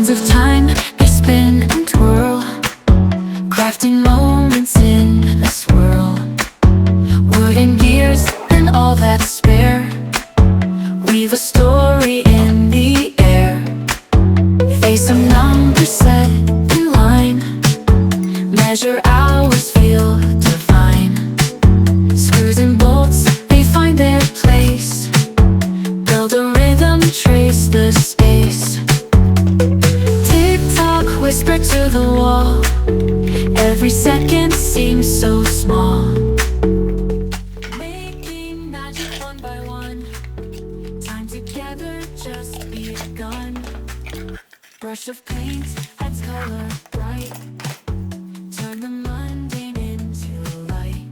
Hands of time, they spin and twirl, crafting moments in a swirl. Wooden gears and all that's spare, weave a story in the air. Face of numbers set in line, measure hours, feel divine. Screws and bolts, they find their place, build a rhythm, trace the space. Tick-tock, whisper to the wall, every second seems so small. Making magic one by one, time together just begun. Brush of paint adds color bright, turn the mundane into light.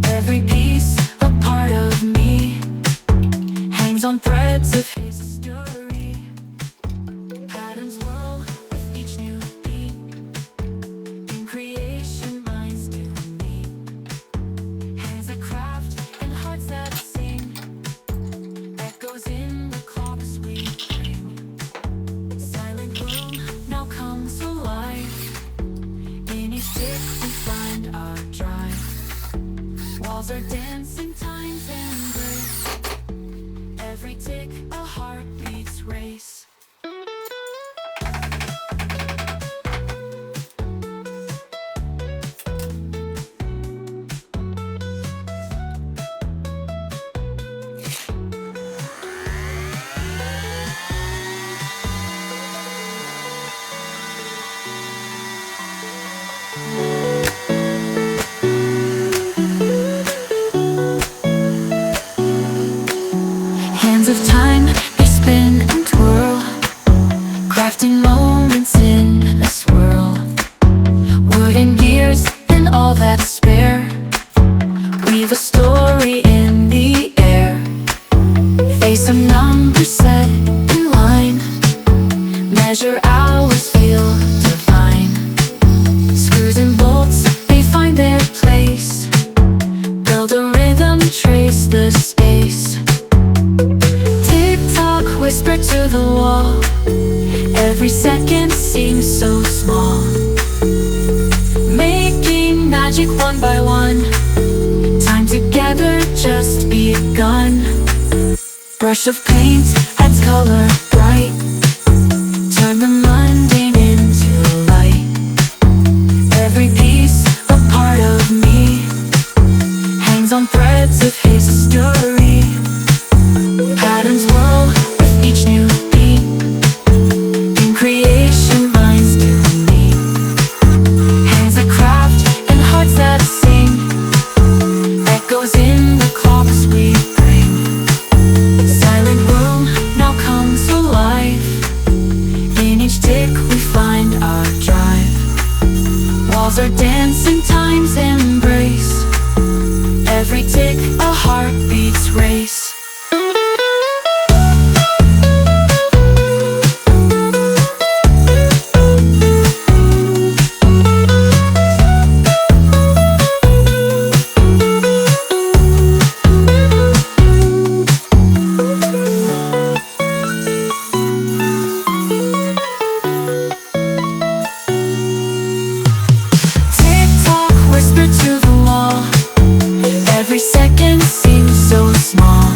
Every piece, a part of me, hangs on threads of history. Patterns whirl with each new beat, in creation minds do meet. Hands that craft and hearts that sing, echoes in the clocks we bring. Silent room now comes alive, in each tick we find our drive. Walls are dancing, time's embrace, every tick a heartbeat's race. Hands of time, they spin and twirl, crafting moments in a swirl. Wooden gears and all that's spare, weave a story in the air. Face of numbers set in line, measure hours, feel divine. Screws and bolts, they find their place, build a rhythm, trace the space. Tick-tock, whisper to the wall, every second seems so small. Making magic one by one, time together just begun. Brush of paint adds color bright, turn the mundane into light. Every piece, a part of me, hangs on threads of history. Patterns whirl with each new beat, in creation minds do meet. Hands that craft and hearts that sing, echoes in the clocks we bring. Silent room now comes alive, in each tick we find our drive. Walls are dancing, time's embrace, every tick a heartbeat's race. Tick-tock, whisper to the wall, every second seems so small.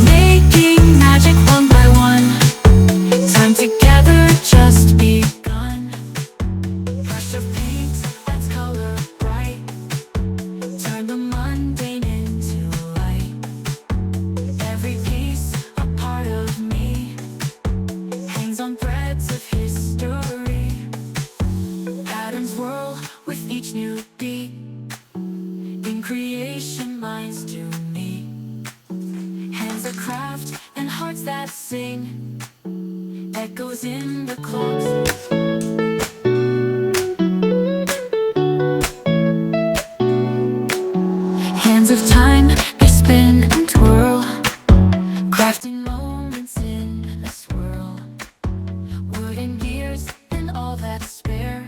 Making magic one by one, time together just begun. Brush of paint adds color bright, turn the mundane into light. Every piece, a part of me, hangs on threads of history. Patterns whirl with each new beat, in creation minds do meet. Hands that craft and hearts that sing, echoes in the clocks. Hands of time, they spin and twirl, crafting moments in a swirl. Wooden gears and all that's spare,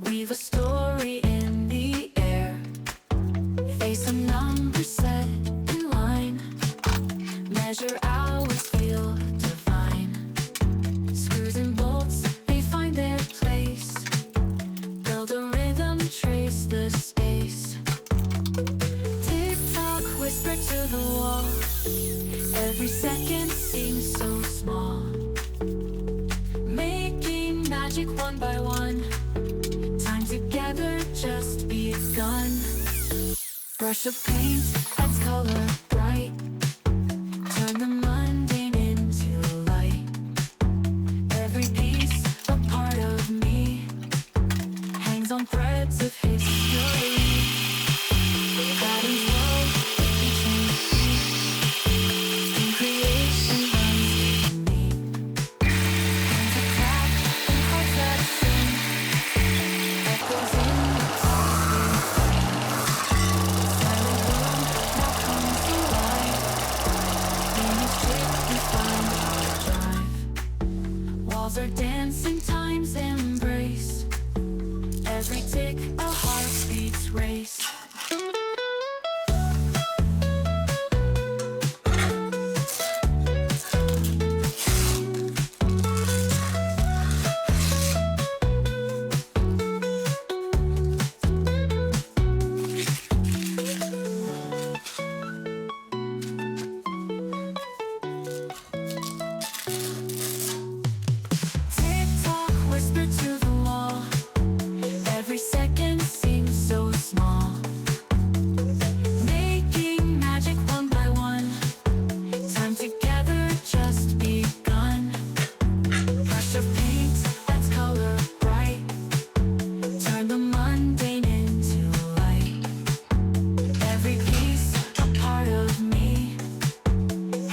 weave a story in the air. Face of numbers set in line, measure hours, feel divine. magic one by one. Time together just begun. Brush of paint adds color bright. Turn the mundane into light. Every piece a part of me hangs on threads of history. Patterns roll with each new beat. In creation runs with me. Hands that clap and hearts that sing. Echoes in the songs we sing. Silent room now comes alive. In each tick we find our drive. Walls are dancing, time's embrace. Every tick a heartbeat's race. Tick-tock, whisper to the wall. Every second seems so small. Making magic one by one. Time together just begun. Brush of paint adds color bright. Turn the mundane into light. Every piece a part of me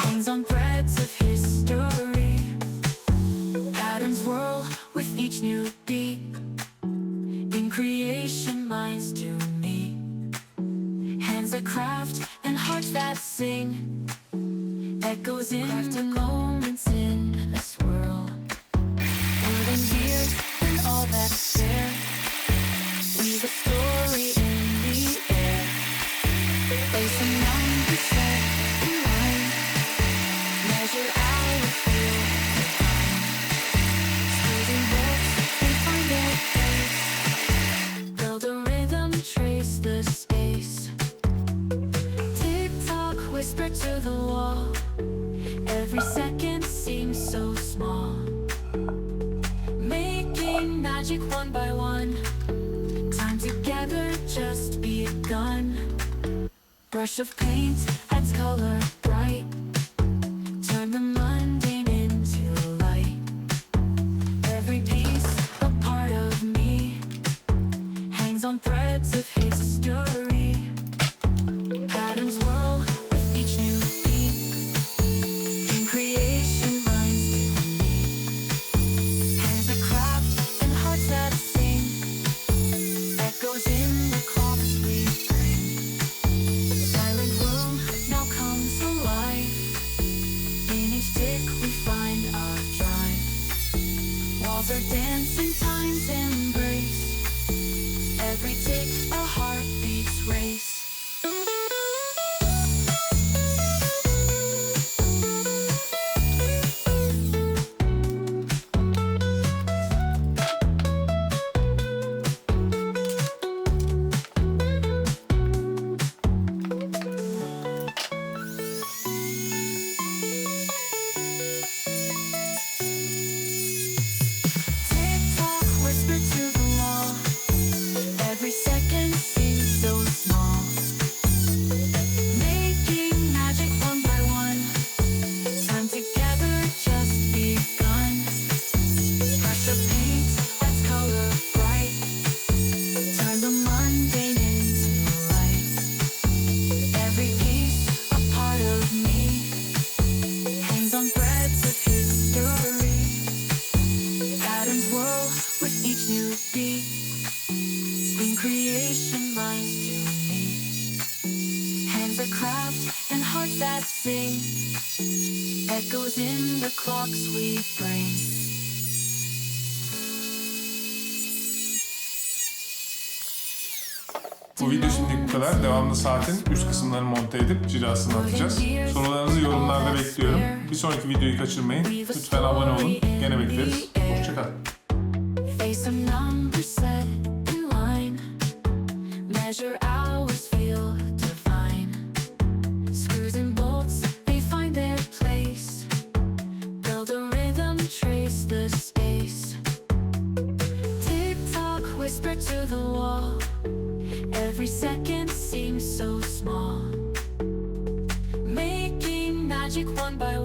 hangs on threads of history. Patterns whirl with each new beat. In creation minds to me. Hands that craft and hearts that sing. Echoes in crafted moments in a swirl. Wooden gears and all that's there. Weave a story in the air. Place a number set in line. Measure our feel divine. Screws and bolts, they find their place. Build a rhythm, trace the space. Tick-tock, whisper to the wall. Every second seems so small. Making magic one by one. Time together just begun. Brush of paint adds color bright. Turn the mundane into light. Every piece a part of me hangs on threads of history. Patterns whirl with each new beat. In creation minds to me. Hands that craft and hearts that sing. Echoes in the clocks we bring. Silent room now comes alive. In each tick we find our drive. Walls are dancing, time's embrace. Every tick a heartbeat's race. Tick-tock, whisper to the wall. Every second seems so small. Making magic one by one. Time together just begun. Brush of paint adds color bright. Turn the mundane into light. Every piece a part of me hangs on threads of history. Patterns whirl with each new beat. In creation minds to me. Hands that craft and hearts that sing. Echoes in the clocks we bring. Bu video şimdilik bu kadar. Devamlı saatin üst kısımlarını monte edip cirasını atacağız. Sorularınızı yorumlarda bekliyorum. Bir sonraki videoyu kaçırmayın. Lütfen abone olun. Gene bekleriz. Hoşçakalın. Face a number set in line. Measure hours, feel divine. Screws and bolts, they find their place. Build a rhythm, trace the space. one by one.